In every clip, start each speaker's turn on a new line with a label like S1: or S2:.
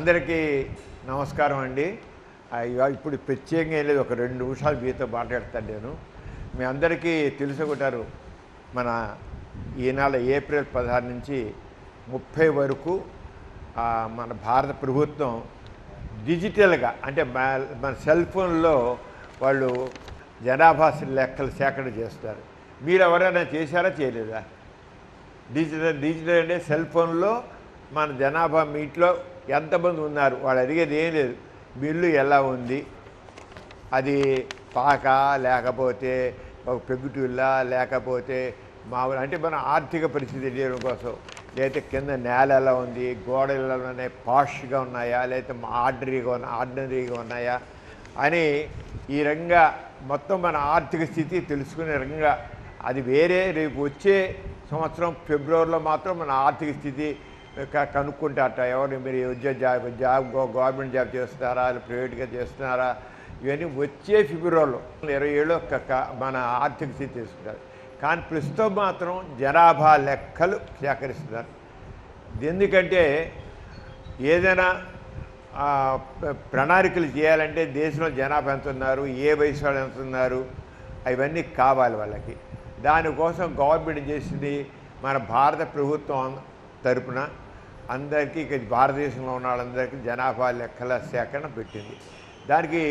S1: అందరికీ నమస్కారం అండి. ఇప్పుడు ప్రత్యేకంగా ఏం లేదు, ఒక 2 నిమిషాలు మీతో మాట్లాడతాను నేను. మీ అందరికీ తెలుసుకుంటారు, మన ఈనాడు ఏప్రిల్ 16 నుంచి 30 వరకు మన భారత ప్రభుత్వం డిజిటల్గా అంటే మన సెల్ ఫోన్లో వాళ్ళు జనాభా లెక్కలు సేకరణ చేస్తారు. మీరు ఎవరైనా చేశారా చేయలేదా? డిజిటల్ అంటే సెల్ ఫోన్లో మన జనాభా మీ ఇంట్లో ఎంతమంది ఉన్నారు వాళ్ళు అడిగేది ఏం లేదు. మీ ఇల్లు ఎలా ఉంది, అది పాక లేకపోతే ఒక పెగ్గుటిల్లా లేకపోతే మామూలు అంటే మన ఆర్థిక పరిస్థితి తెలియడం కోసం, లేకపోతే కింద నేల ఎలా ఉంది, గోడలు ఎలా ఉన్నాయి, పాష్గా ఉన్నాయా లేకపోతే ఆర్డినరీగా ఉన్నాయా అని ఈ రకంగా మొత్తం మన ఆర్థిక స్థితి తెలుసుకునే రకంగా అది వేరే. రేపు వచ్చే సంవత్సరం ఫిబ్రవరిలో మాత్రం మన ఆర్థిక స్థితి కనుక్కుంటారట. ఎవరు మీరు జాబ్ గవర్నమెంట్ జాబ్ చేస్తున్నారా ప్రైవేట్గా చేస్తున్నారా, ఇవన్నీ వచ్చే ఫిబ్రవరిలో 27లో మన ఆర్థిక స్థితి తెలుసుకుంటారు. కానీ ప్రస్తుతం మాత్రం జనాభా లెక్కలు సేకరిస్తున్నారు. ఎందుకంటే ఏదైనా ప్రణాళికలు చేయాలంటే దేశంలో జనాభా ఎంత ఉన్నారు, ఏ వయసు వాళ్ళు ఎంత ఉన్నారు, అవన్నీ కావాలి వాళ్ళకి. దానికోసం గవర్నమెంట్ చేసింది మన భారత ప్రభుత్వం తరపున అందరికీ భారతదేశంలో ఉన్న వాళ్ళందరికీ జనాభా లెక్కల సేకరణ పెట్టింది. దానికి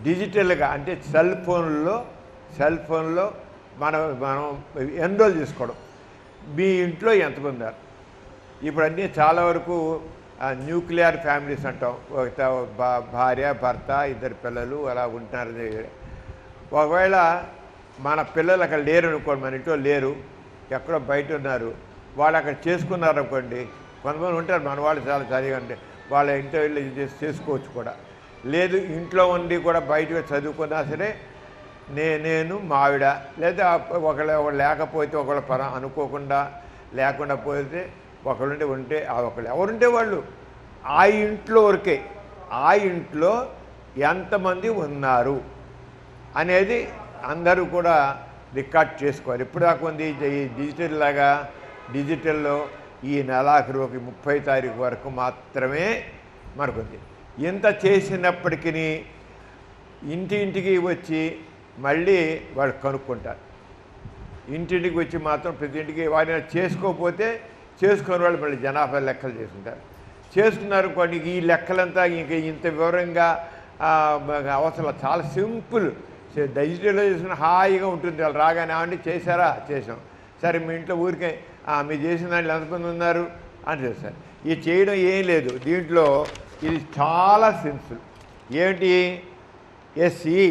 S1: డిజిటల్గా అంటే సెల్ ఫోన్లో మనం ఎన్రోల్ చేసుకోవడం. మీ ఇంట్లో ఎంతమంది ఉన్నారు. ఇప్పుడు అన్నీ చాలా వరకు న్యూక్లియర్ ఫ్యామిలీస్ అంటాం. భార్య భర్త 2 పిల్లలు అలా ఉంటున్నారు. ఒకవేళ మన పిల్లలు అక్కడ లేరు అనుకోండి, మన ఇంట్లో లేరు, ఎక్కడో బయట ఉన్నారు, వాళ్ళు అక్కడ చేసుకున్నారనుకోండి. కొంతమంది ఉంటారు మన వాళ్ళు చాలా చదివి అంటే వాళ్ళ ఇంట్లో వెళ్ళి చేసుకోవచ్చు కూడా. లేదు ఇంట్లో ఉండి కూడా బయటకు చదువుకున్నా సరే నేను మావిడ లేదా ఒకళ్ళు లేకపోతే ఒకళ్ళు అనుకోకుండా లేకుండా పోతే ఒకళ్ళుంటే ఉంటే ఒకళ్ళు ఎవరుంటే వాళ్ళు ఆ ఇంట్లో వరకే, ఆ ఇంట్లో ఎంతమంది ఉన్నారు అనేది అందరూ కూడా రికార్డ్ చేసుకోవాలి. ఎప్పుడు దాకా ఉంది ఈ డిజిటల్లో ఈ నెలాఖరుకి 30 తారీఖు వరకు మాత్రమే మనకుంది. ఇంత చేసినప్పటికీ ఇంటింటికి వచ్చి మళ్ళీ వాళ్ళు కనుక్కుంటారు. ఇంటింటికి వచ్చి మాత్రం ప్రతి ఇంటికి వాడిని చేసుకోకపోతే చేసుకునే వాళ్ళు మళ్ళీ జనాభా లెక్కలు చేసుకుంటారు. చేసుకున్నారు కొన్ని ఈ లెక్కలంతా ఇంత వివరంగా అవసరం, చాలా సింపుల్. డిజిటల్లో చేసుకుని హాయిగా ఉంటుంది. వాళ్ళు రాగానే ఏమంటే చేశారా, చేసాం, సరే మీ ఇంట్లో ఊరికే మీరు చేసిన దాంట్లో ఎంతమంది ఉన్నారు అని చేస్తారు. ఇది చేయడం ఏం లేదు దీంట్లో. ఇది చాలా సింపుల్. ఏంటి SE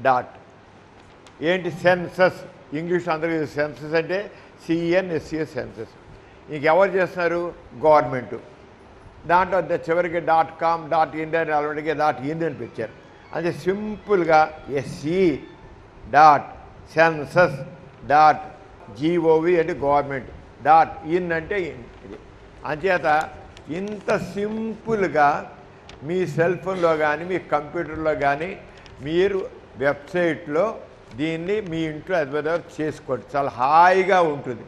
S1: డాట్ ఏంటి సెన్సస్, ఇంగ్లీష్ అందరూ సెన్సస్ అంటే CNSS సెన్సస్. ఇంకెవరు చేస్తున్నారు, గవర్నమెంటు. దాంట్లో చివరికి .com .in అని అలాంటికి .in అని పెట్టారు. అంటే సింపుల్గా SE dot census dot GOV అంటే గవర్నమెంట్ .in అంటే ఇది. అంచేత ఇంత సింపుల్గా మీ సెల్ ఫోన్లో కానీ మీ కంప్యూటర్లో కానీ మీరు వెబ్సైట్లో దీన్ని మీ ఇంట్లో అద్భుతంగా చేసుకోండి. చాలా హాయిగా ఉంటుంది,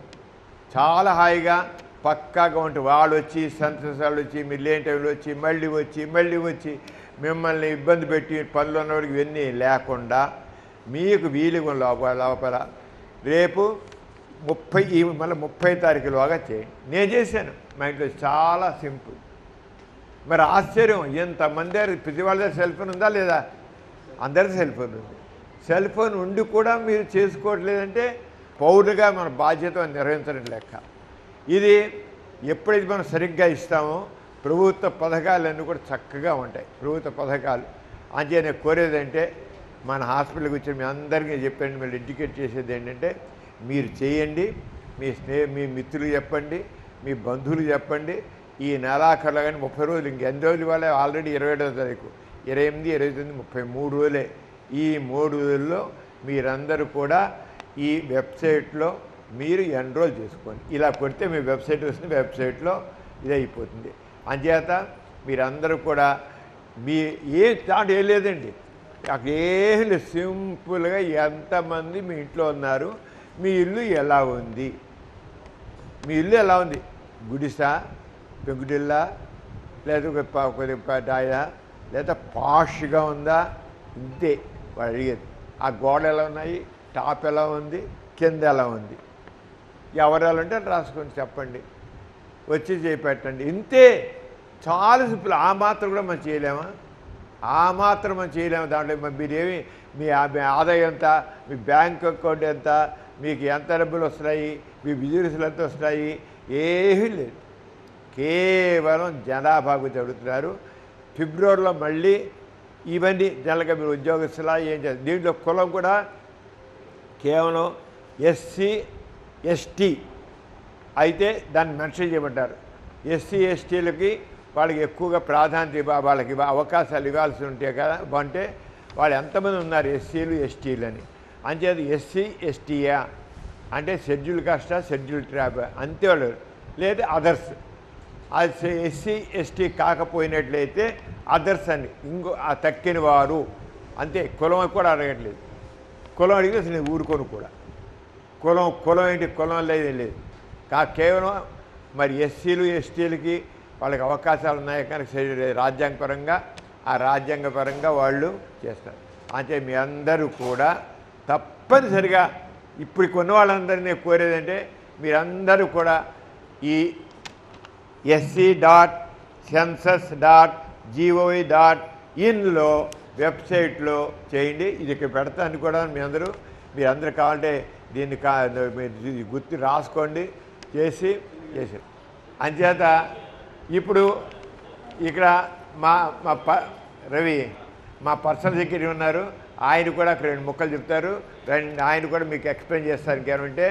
S1: చాలా హాయిగా పక్కాగా ఉంటుంది. వాళ్ళు వచ్చి సెన్సస్ వాళ్ళు వచ్చి మీరు లేని టైంలో వచ్చి మళ్ళీ వచ్చి మిమ్మల్ని ఇబ్బంది పెట్టి పనులు ఉన్నవాడికి ఇవన్నీ లేకుండా మీకు వీలుగా లోపల రేపు 30 తారీఖులోగా చేయండి. నేను చేశాను మా ఇంట్లో, చాలా సింపుల్. మరి ఆశ్చర్యం, ఎంతమంది ప్రతి వాళ్ళ దగ్గర సెల్ ఫోన్ ఉందా లేదా? అందరి సెల్ ఫోన్ ఉంది. సెల్ ఫోన్ ఉండి కూడా మీరు చేసుకోవట్లేదంటే పౌరుగా మన బాధ్యత నిర్వహించడం లెక్క. ఇది ఎప్పుడైతే మనం సరిగ్గా ఇస్తామో ప్రభుత్వ పథకాలన్నీ కూడా చక్కగా ఉంటాయి. ప్రభుత్వ పథకాలు అంటే నేను కోరేదంటే మన హాస్పిటల్కి వచ్చి మీ అందరికీ చెప్పండి, మీరు ఎడ్యుకేట్ చేసేది ఏంటంటే మీరు చేయండి, మీ మిత్రులు చెప్పండి, మీ బంధువులు చెప్పండి. ఈ నెలాఖరులో కానీ 30 రోజులు, ఇంకెన్ని రోజులు ఇవ్వాలి, ఆల్రెడీ 27వ తారీఖు, 28, 29, 33 రోజులే. ఈ 3 రోజుల్లో మీరందరూ కూడా ఈ వెబ్సైట్లో మీరు ఎన్రోల్ చేసుకోండి. ఇలా కొడితే మీ వెబ్సైట్ వస్తుంది, వెబ్సైట్లో ఇది అయిపోతుంది. అంచేత మీరందరూ కూడా దాంట్లో ఏం లేదండి, అక్కడ ఏం లేదు, సింపుల్గా ఎంతమంది మీ ఇంట్లో ఉన్నారు, మీ ఇల్లు ఎలా ఉంది, గుడిసా, పెంకుటిల్లా, లేదా కొద్దిగా లేదా పాష్గా ఉందా, ఇంతే వాడు అడిగేది. ఆ గోడ ఎలా ఉన్నాయి, టాప్ ఎలా ఉంది, కింద ఎలా ఉంది, ఎవరు ఎలా ఉంటే రాసుకొని చెప్పండి, వచ్చి చేపెట్టండి, ఇంతే. చాలా సింపుల్. ఆ మాత్రం కూడా మనం చేయలేమా? ఆ మాత్రం మనం చేయలేము. దాంట్లో మీరేమి మీ ఆదాయం ఎంత, మీ బ్యాంక్ అకౌంట్ ఎంత, మీకు ఎంత డబ్బులు వస్తున్నాయి, మీ బిజినెస్లు ఎంత వస్తున్నాయి, ఏమీ లేదు. కేవలం జనాభాకు చదువుతున్నారు. ఫిబ్రవరిలో మళ్ళీ ఇవన్నీ నెలగా మీరు ఉద్యోగస్తులా ఏం చేస్తారు. దీంట్లో కులం కూడా కేవలం ఎస్సీ ఎస్టీ అయితే దాన్ని మెన్షన్ చేయమంటారు. ఎస్సీ ఎస్టీలకి వాళ్ళకి ఎక్కువగా ప్రాధాన్యత వాళ్ళకి అవకాశాలు ఇవ్వాల్సి ఉంటాయి కదా. అంటే వాళ్ళు ఎంతమంది ఉన్నారు ఎస్సీలు ఎస్టీలు అని. అంచేది ఎస్సీ ఎస్టీయా అంటే షెడ్యూల్ కాస్టా, షెడ్యూల్ ట్రైబ్ అంతే వాళ్ళు, లేదా అదర్స్. అది ఎస్సీ ఎస్టీ కాకపోయినట్లయితే అదర్స్ అని ఇంకో ఆ తక్కిన వారు అంతే. కులం కూడా అడగట్లేదు. కులం అడిగితే అసలు నేను ఊరుకోను కూడా. కులం ఏంటి, కులం లేదు. కేవలం మరి ఎస్సీలు ఎస్టీలకి వాళ్ళకి అవకాశాలు ఉన్నాయి కనుక రాజ్యాంగపరంగా ఆ రాజ్యాంగపరంగా వాళ్ళు చేస్తారు. అంటే మీ అందరూ కూడా తప్పనిసరిగా ఇప్పుడు కొన్న వాళ్ళందరినీ కోరేదంటే మీరందరూ కూడా ఈ sc.census.gov.inలో వెబ్సైట్లో చేయండి. ఇది ఇక్కడ పెడతాను కూడా మీరందరూ కావాలంటే దీన్ని మీరు గుర్తు రాసుకోండి, చేసి అంచేత ఇప్పుడు ఇక్కడ మా రవి మా పర్సనల్ సెక్రటరీ ఉన్నారు, ఆయన కూడా అక్కడ 2 ముక్కలు చెప్తారు. ఆయన కూడా మీకు ఎక్స్ప్లెయిన్ చేస్తారు. ఇంకేమంటే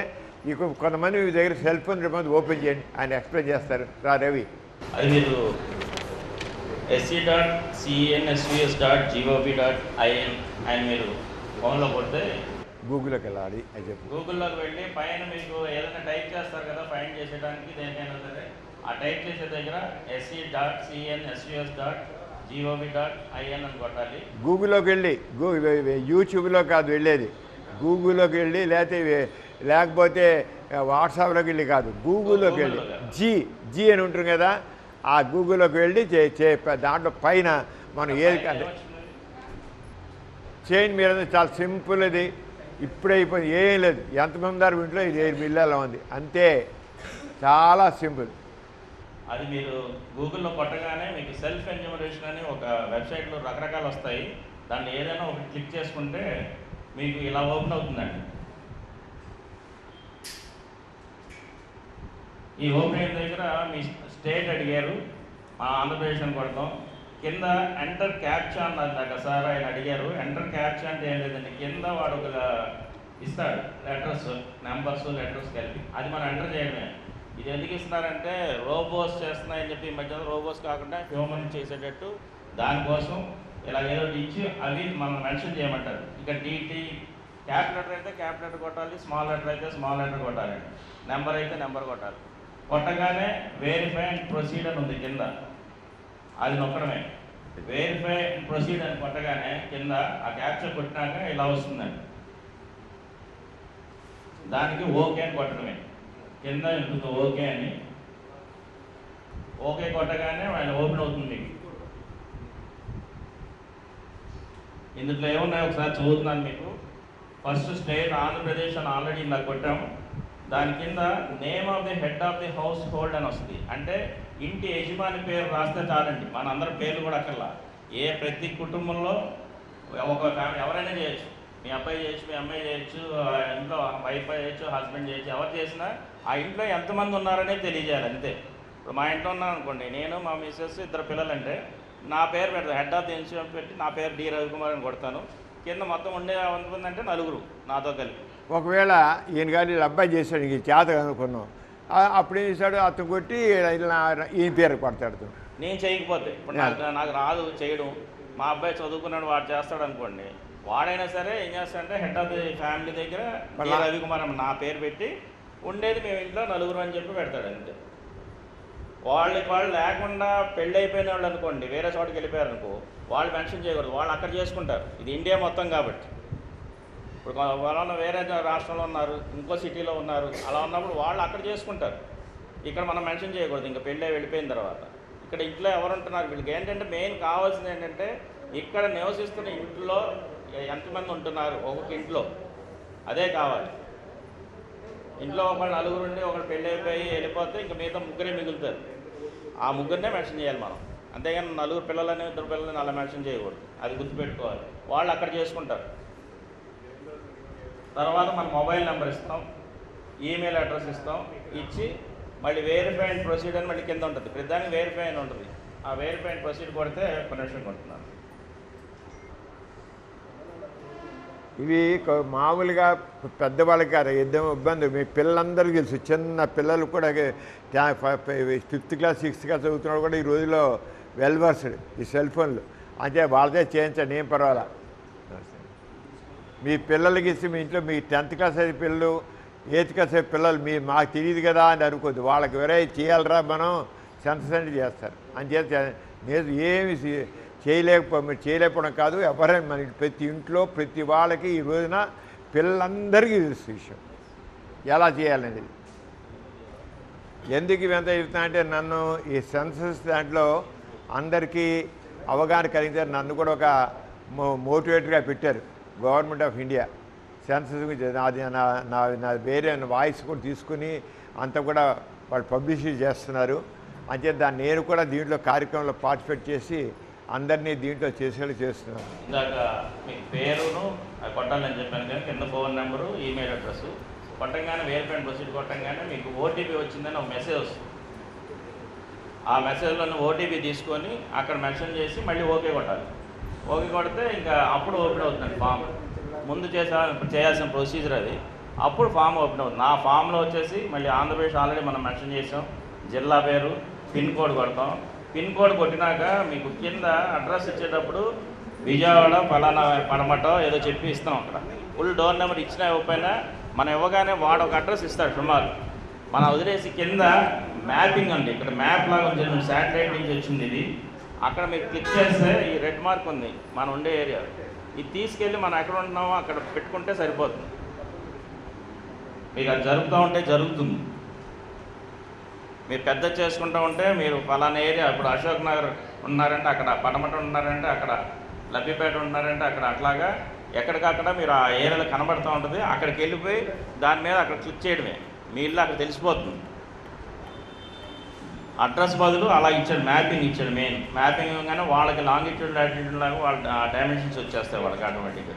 S1: ఇక కొంతమంది మీ దగ్గర సెల్ ఫోన్ ఓపెన్ చేయండి, ఆయన ఎక్స్ప్లెయిన్ చేస్తారు. రవి
S2: అది మీరు sc.census.gov.in అని మీరు ఫోన్లో కొడితే
S1: గూగుల్లోకి వెళ్ళాలి అని చెప్పి
S2: గూగుల్లోకి వెళ్ళి పైన మీకు ఏదైనా టైప్ చేస్తారు కదా ఫైండ్ చేసేయడానికి, దేనికైనా సరే ఆ టైప్ చేసే దగ్గర sc.census.gov.in అని కొట్టాలి.
S1: గూగుల్లోకి వెళ్ళి యూట్యూబ్లో కాదు వెళ్ళేది, గూగుల్లోకి వెళ్ళి లేకపోతే వాట్సాప్లోకి వెళ్ళి కాదు, గూగుల్లోకి వెళ్ళి జీ అని ఉంటుంది కదా, ఆ గూగుల్లోకి వెళ్ళి దాంట్లో పైన మనం ఏది చేయండి. మీరు చాలా సింపుల్. అది ఇప్పుడే అయిపోయింది, ఏం లేదు. ఎంతమంది ఉన్నారు ఇంట్లో, ఇది మిల్లలో ఉంది, అంతే. చాలా సింపుల్.
S2: అది మీరు గూగుల్లో కొట్టగానే మీకు సెల్ఫ్ ఎన్యూమరేషన్ అని ఒక వెబ్సైట్లో రకరకాలు వస్తాయి. దాన్ని ఏదైనా ఒకటి క్లిక్ చేసుకుంటే మీకు ఇలా ఓపెన్ అవుతుందండి. ఈ ఓపెన్ అయిన దగ్గర మీ స్టేట్ అడిగారు, మా ఆంధ్రప్రదేశ్ అని కొడతాం. కింద ఎంటర్ క్యాప్చా అన్నది సార్ ఆయన అడిగారు. ఎంటర్ క్యాప్చా అంటే ఏం లేదండి, కింద వాడు ఒక ఇస్తాడు లెటర్స్, నెంబర్స్, లెటర్స్ కలిపి, అది మనం ఎంటర్ చేయడమే. ఇది ఎందుకు ఇస్తున్నారంటే రోబోస్ చేస్తున్నాయని చెప్పి ఈ మధ్యలో రోబోస్ కాకుండా హ్యూమన్ చేసేటట్టు దానికోసం ఇలా ఏదో ఇచ్చి అవి మనం మెన్షన్ చేయమంటారు. ఇక డిటి క్యాప్ లెటర్ అయితే క్యాప్ లెటర్ కొట్టాలి, స్మాల్ లెటర్ అయితే స్మాల్ లెటర్ కొట్టాలి, నెంబర్ అయితే నెంబర్ కొట్టాలి. కొట్టగానే వెరిఫై అండ్ ప్రొసీడ్ అని ఉంది కింద, అది నొక్కడమే. వెరిఫై అండ్ ప్రొసీడ్ అని కొట్టగానే కింద ఆ క్యాప్చర్ కొట్టినాక ఇలా వస్తుందండి. దానికి ఓకే అని కొట్టడమే. కింద ఉంటుంది ఓకే అని, ఓకే కొట్టగానే ఆయన ఓపెన్ అవుతుంది. ఇందులో ఏమున్నాయో ఒకసారి చదువుతున్నాను మీకు. ఫస్ట్ స్టేట్ ఆంధ్రప్రదేశ్ అని ఆల్రెడీ ఇలా కొట్టాము. దాని కింద name of the head of the house hold అని వస్తుంది. అంటే ఇంటి యజమాని పేరు రాస్తే చాలండి, మనందరి పేర్లు కూడా అక్కర్లా. ప్రతి కుటుంబంలో ఒక ఫ్యామిలీ ఎవరైనా చేయొచ్చు, మీ అబ్బాయి చేయొచ్చు, మీ అమ్మాయి చేయొచ్చు, ఇంట్లో వైఫ్ చేయొచ్చు, హస్బెండ్ చేయొచ్చు, ఎవరు చేసినా ఆ ఇంట్లో ఎంతమంది ఉన్నారనేది తెలియజేయాలి అంతే. ఇప్పుడు మా ఇంట్లో ఉన్నాను అనుకోండి, నేను మా మిస్సెస్ 2 పిల్లలంటే నా పేరు పెడతాను, హెడ్ ఆఫ్ ది ఇన్సూరెన్స్ పెట్టి నా పేరు డి రవికుమార్ అని కొడతాను. కింద మొత్తం ఉండే ఎంతమంది అంటే 4 నాతో కలిపి.
S1: ఒకవేళ ఈయన కానీ అబ్బాయి చేశాడు, ఇంక చేత అనుకున్నాం, అప్పుడు ఏం చేశాడు, అతను కొట్టి ఈయన పేరు కొడతాడు.
S2: నేను చేయకపోతే ఇప్పుడు నాకు రాదు చేయడం, మా అబ్బాయి చదువుకున్నాడు వాడు చేస్తాడు అనుకోండి, వాడైనా సరే ఏం చేస్తాడంటే హెడ్ ఆఫ్ ది ఫ్యామిలీ దగ్గర రవికుమార్ నా పేరు పెట్టి ఉండేది మేము ఇంట్లో 4 అని చెప్పి పెడతాడు అంతే. వాళ్ళు లేకుండా పెళ్ళి అయిపోయిన వాళ్ళు అనుకోండి, వేరే చోటుకి వెళ్ళిపోయారు అనుకో, వాళ్ళు మెన్షన్ చేయకూడదు, వాళ్ళు అక్కడ చేసుకుంటారు. ఇది ఇండియా మొత్తం కాబట్టి. ఇప్పుడు వాళ్ళ వేరే రాష్ట్రంలో ఉన్నారు, ఇంకో సిటీలో ఉన్నారు, అలా ఉన్నప్పుడు వాళ్ళు అక్కడ చేసుకుంటారు. ఇక్కడ మనం మెన్షన్ చేయకూడదు ఇంకా పెళ్ళి వెళ్ళిపోయిన తర్వాత. ఇక్కడ ఇంట్లో ఎవరు ఉంటున్నారు, వీళ్ళకి ఏంటంటే మెయిన్ కావాల్సింది ఏంటంటే ఇక్కడ నివసిస్తున్న ఇంట్లో ఎంతమంది ఉంటున్నారు ఒక్కొక్క ఇంట్లో, అదే కావాలి. ఇంట్లో ఒకళ్ళు నలుగురు ఉండి ఒకళ్ళు పెళ్ళి అయిపోయి వెళ్ళిపోతే ఇంకా మిగతా ముగ్గురే మిగులుతారు. ఆ ముగ్గురినే మెన్షన్ చేయాలి మనం, అంతేగాని నలుగురు పిల్లలని 2 పిల్లలని అలా మెన్షన్ చేయకూడదు. అది గుర్తుపెట్టుకోవాలి. వాళ్ళు అక్కడ చేసుకుంటారు. తర్వాత మన మొబైల్ నెంబర్ ఇస్తాం, ఈమెయిల్ అడ్రస్ ఇస్తాం. ఇచ్చి మళ్ళీ వెరిఫై అండ్ ప్రొసీడ్ అని మళ్ళీ కింద ఉంటుంది. ప్రతిదానికి వెరిఫై అని ఉంటుంది. ఆ వెరిఫై అండ్ ప్రొసీడ్ కొడితే పర్మిషన్ కొడుతున్నాను.
S1: ఇవి మామూలుగా పెద్దవాళ్ళకి కాదు, ఇబ్బంది. మీ పిల్లలందరికీ తెలుసు, చిన్న పిల్లలు కూడా 5th క్లాస్ 6th క్లాస్ చదువుతున్నాడు కూడా ఈ రోజులో వెల్ వర్స్డ్ ఈ సెల్ ఫోన్లు. అంటే వాళ్ళదే చేయించండి, ఏం పర్వాలా. మీ పిల్లలకి ఇస్తే మీ ఇంట్లో మీ 10th క్లాస్ అయితే పిల్లలు 8th క్లాస్ అయితే పిల్లలు మాకు తెలియదు కదా అని అనుకోద్దు. వాళ్ళకి వేరే చేయాలరా మనం సెన్సెస్ చేస్తారు. అంచేత నేను ఏమి మీరు చేయలేకపోవడం కాదు, ఎవరైనా మన ప్రతి ఇంట్లో ప్రతి వాళ్ళకి ఈ రోజున పిల్లలందరికీ తెలుసు విషయం ఎలా చేయాలనేది. ఎందుకు ఇవంతా చెప్తున్నా అంటే నన్ను ఈ సెన్సస్ దాంట్లో అందరికీ అవగాహన కలిగించారు. నన్ను కూడా ఒక మోటివేటర్గా పెట్టారు గవర్నమెంట్ ఆఫ్ ఇండియా సెన్సస్ గురించి. నా వేరే వాయిస్ కూడా తీసుకుని అంతా కూడా వాళ్ళు పబ్లిష్ చేస్తున్నారు. అంటే దాన్ని నేను కూడా దీంట్లో కార్యక్రమంలో పార్టిసిపేట్ చేసి అందరినీ దీంట్లో చేసేలా చేస్తున్నాను.
S2: ఇందాక మీ పేరును కొట్టాలని చెప్పాను కానీ కింద ఫోన్ నెంబరు, ఈమెయిల్ అడ్రస్ కొట్టంగానే వెరిఫై అండ్ ప్రొసీడ్ కొట్టంగానే మీకు ఓటీపీ వచ్చిందని ఒక మెసేజ్ వస్తుంది. ఆ మెసేజ్లో ఓటీపీ తీసుకొని అక్కడ మెన్షన్ చేసి మళ్ళీ ఓకే కొట్టాలి. ఓకే కొడితే ఇంకా అప్పుడు ఓపెన్ అవుతుందండి ఫామ్. ముందు చేయాల్సిన ప్రొసీజర్ అది. అప్పుడు ఫామ్ ఓపెన్ అవుతుంది. ఆ ఫామ్లో వచ్చేసి మళ్ళీ ఆంధ్రప్రదేశ్ ఆల్రెడీ మనం మెన్షన్ చేసాం, జిల్లా పేరు, పిన్ కోడ్ కొడతాం. పిన్ కోడ్ కొట్టినాక మీకు కింద అడ్రస్ ఇచ్చేటప్పుడు విజయవాడ ఫలానా పడమటో ఏదో చెప్పి ఇస్తాం. అక్కడ ఫుల్ డోర్ నెంబర్ ఇచ్చినా ఇవ్వకపోయినా మనం ఇవ్వగానే వాడు ఒక అడ్రస్ ఇస్తాడు సుమారు. మనం వదిలేసి కింద మ్యాపింగ్ అండి, ఇక్కడ మ్యాప్ లాగా ఉంది, శాటిలైట్ నుంచి వచ్చింది ఇది. అక్కడ మీరు క్లిక్ చేస్తే ఈ రెడ్ మార్క్ ఉంది మనం ఉండే ఏరియా, ఇది తీసుకెళ్ళి మనం ఎక్కడ ఉంటున్నామో అక్కడ పెట్టుకుంటే సరిపోతుంది. మీకు అది జరుగుతూ ఉంటే జరుగుతుంది. మీరు పెద్ద చేసుకుంటూ ఉంటే మీరు ఫలానా ఏరియా, ఇప్పుడు అశోక్ నగర్ ఉన్నారంటే అక్కడ, పడమట ఉన్నారంటే అక్కడ, లబ్బిపేట ఉన్నారంటే అక్కడ, అట్లాగా ఎక్కడికక్కడ మీరు ఆ ఏరియాలో కనబడుతూ ఉంటుంది. అక్కడికి వెళ్ళిపోయి దాని మీద అక్కడ క్లిక్ చేయడమే, మీ ఇల్లు అక్కడ తెలిసిపోతుంది. అడ్రస్ బదులు అలా ఇచ్చాడు, మ్యాపింగ్ ఇచ్చాడు. మెయిన్ మ్యాపింగ్ ఇవ్వగానే వాళ్ళకి లాంగిట్యూడ్ లాటిట్యూడ్ లాగా వాళ్ళ డైమెన్షన్స్ వచ్చేస్తాయి వాళ్ళకి ఆటోమేటిక్గా.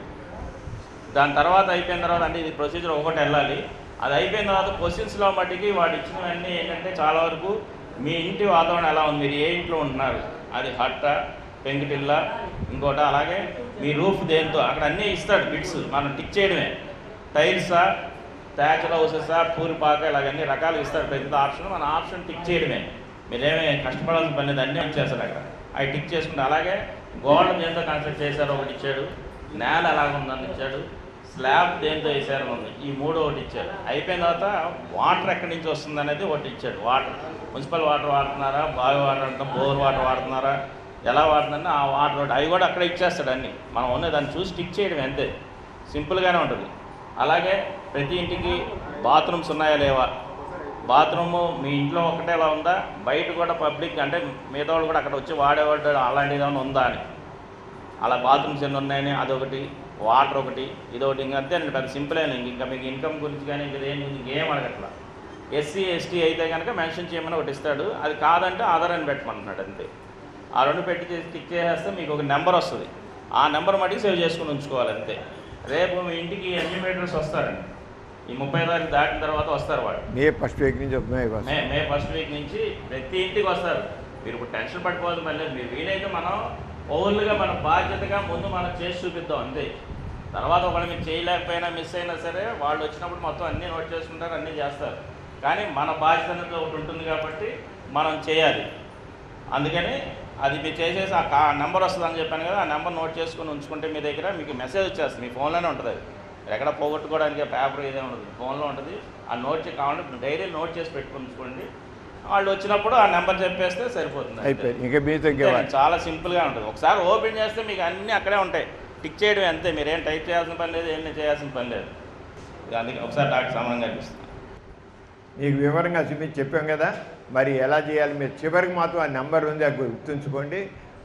S2: దాని తర్వాత అయిపోయిన తర్వాత అంటే ఇది ప్రొసీజర్ ఒకటి వెళ్ళాలి. అది అయిపోయిన తర్వాత క్వశ్చన్స్లో మట్టికి వాడు ఇచ్చినవన్నీ ఏంటంటే చాలా వరకు మీ ఇంటి వాతావరణం ఎలా ఉంది, మీరు ఏ ఇంట్లో ఉంటున్నారు, అది హట్ట, పెంకుటిల్లా, ఇంకోటి, అలాగే మీ రూఫ్ దేంతో, అక్కడ అన్నీ ఇస్తాడు బిట్స్. మనం టిక్ చేయడమే. టైల్సా, థ్యాచ్డ్ హౌసెసా, పూరిపాక, ఇలాగన్నీ రకాలు ఇస్తాడు ప్రతి ఆప్షన్. మన ఆప్షన్ టిక్ చేయడమే, మీరేమీ కష్టపడాల్సిన పని లేదు, అన్నీ వచ్చేస్తాడు అక్కడ. అవి టిక్ చేసుకుంటే, అలాగే గోడలు దేంతో కన్స్ట్రక్ట్ చేశారో ఒకటి ఇచ్చాడు, నేల ఎలాగుందని ఇచ్చాడు, స్లాబ్ దేంతో వేసారు ఉంది, ఈ 3 ఒకటి ఇచ్చాడు. అయిపోయిన తర్వాత వాటర్ ఎక్కడి నుంచి వస్తుంది అనేది ఒకటి ఇచ్చాడు. వాటర్ మున్సిపల్ వాటర్ వాడుతున్నారా, బావి వాటర్ అంటాం, బోర్ వాటర్ వాడుతున్నారా, ఎలా వాడుతుందని ఆ వాటర్ ఒకటి, అవి కూడా అక్కడ ఇచ్చేస్తాడు అన్నీ. మనం ఉన్నది దాన్ని చూసి టిక్ చేయడం అంతే, సింపుల్గానే ఉంటుంది. అలాగే ప్రతి ఇంటికి బాత్రూమ్స్ ఉన్నాయా లేవా, బాత్రూము మీ ఇంట్లో ఒకటే ఎలా ఉందా, బయట కూడా పబ్లిక్ అంటే మిగతా వాళ్ళు కూడా అక్కడ వచ్చి వాడేవాడు అలాంటిది ఏమైనా ఉందా అని, అలా బాత్రూమ్స్ ఎన్ని ఉన్నాయని అదొకటి, వాటర్ ఒకటి, ఇదొకటి. ఇంకా అంతే అండి, పెద్ద సింపుల్ అయినా. ఇంకా మీకు ఇన్కమ్ గురించి కానీ ఇంకేం అడగట్లా. ఎస్సీ ఎస్టీ అయితే కనుక మెన్షన్ చేయమని ఒకటి ఇస్తాడు, అది కాదంటే ఆధార్ అని పెట్టమంటున్నాడు అంతే. ఆ 2 పెట్టి టిక్ చేసేస్తే మీకు ఒక నెంబర్ వస్తుంది. ఆ నెంబర్ మటుకు సేవ్ చేసుకుని ఉంచుకోవాలి అంతే. రేపు మీ ఇంటికి ఎన్యూమరేటర్స్ వస్తారండి, ఈ 30 తారీఖు దాటిన తర్వాత వస్తారు వాళ్ళు.
S1: మే ఫస్ట్ వీక్
S2: నుంచి ప్రతి ఇంటికి వస్తారు. మీరు ఇప్పుడు టెన్షన్ పడిపోవద్దు. మళ్ళీ మీరు వీలైతే మనం పౌరులుగా మన బాధ్యతగా ముందు మనం చేసి చూపిద్దాం అంతే. తర్వాత ఒకవేళ మీరు చేయలేకపోయినా మిస్ అయినా సరే వాళ్ళు వచ్చినప్పుడు మొత్తం అన్నీ నోట్ చేసుకుంటారు, అన్నీ చేస్తారు. కానీ మన బాధ్యత అనేది ఒకటి ఉంటుంది కాబట్టి మనం చేయాలి. అందుకని అది మీరు చేసేసి ఆ నెంబర్ వస్తుందని చెప్పాను కదా, ఆ నెంబర్ నోట్ చేసుకుని ఉంచుకుంటే మీ దగ్గర మీకు మెసేజ్ వచ్చేస్తుంది. మీ ఫోన్లోనే ఉంటుంది అది, ఎక్కడ పోగొట్టుకోవడానికి పేపర్ ఇదే ఉండదు, ఫోన్లో ఉంటుంది. ఆ నోట్ కావాలంటే డైరీ నోట్ చేసి పెట్టుకుని ఉంచుకోండి. వాళ్ళు వచ్చినప్పుడు ఆ నెంబర్ చెప్పేస్తే సరిపోతుంది. చాలా సింపుల్గా ఉంటుంది. ఒకసారి ఓపెన్ చేస్తే మీకు అన్నీ అక్కడే ఉంటాయి, టిక్ చేయడం అంతే. మీరేం టైప్ చేయాల్సిన పని లేదు, ఏం చేయాల్సిన పని లేదు. అందుకే ఒకసారి డాక్టర్ సమానంగా అనిపిస్తుంది.
S1: మీకు వివరంగా చూపించి చెప్పాం కదా, మరి ఎలా చేయాలి మీరు చివరికి మాత్రం ఆ నెంబర్ ఉంది అది గుర్తుంచుకోండి,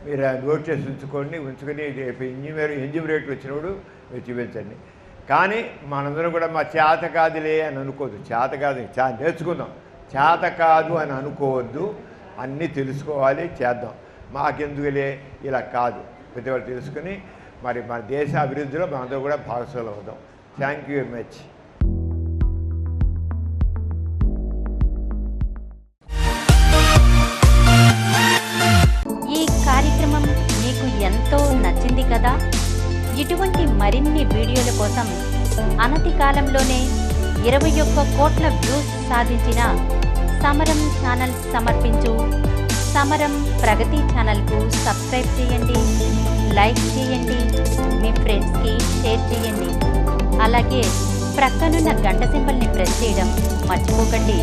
S1: మీరు నోట్ చేసి ఉంచుకొని రేపు ఎంజిమ్ వచ్చినప్పుడు మీరు చూపించండి. కానీ మనందరం కూడా మా చేత కాదులే అని అనుకోవద్దు, చేత కాదు నేర్చుకుందాం, చేత కాదు అని అనుకోవద్దు, అన్నీ తెలుసుకోవాలి, చేద్దాం. మాకెందుకులే ఇలా కాదు, ప్రతి ఒక్కరు తెలుసుకుని మరి మన దేశ అభివృద్ధిలో మనందరూ కూడా భాగస్వాములు అవుదాం. Thank you very much.
S3: ఈ కార్యక్రమం మీకు ఎంతో నచ్చింది కదా. ఇటువంటి మరిన్ని వీడియోల కోసం అనతి కాలంలోనే 21 కోట్ల వ్యూస్ సాధించిన సమరం ఛానల్ సమర్పించు సమరం ప్రగతి ఛానల్కు సబ్స్క్రైబ్ చేయండి, లైక్ చేయండి, మీ ఫ్రెండ్స్కి షేర్ చేయండి. అలాగే ప్రక్కనున్న గంట సింబల్ని ప్రెస్ చేయడం మర్చిపోకండి.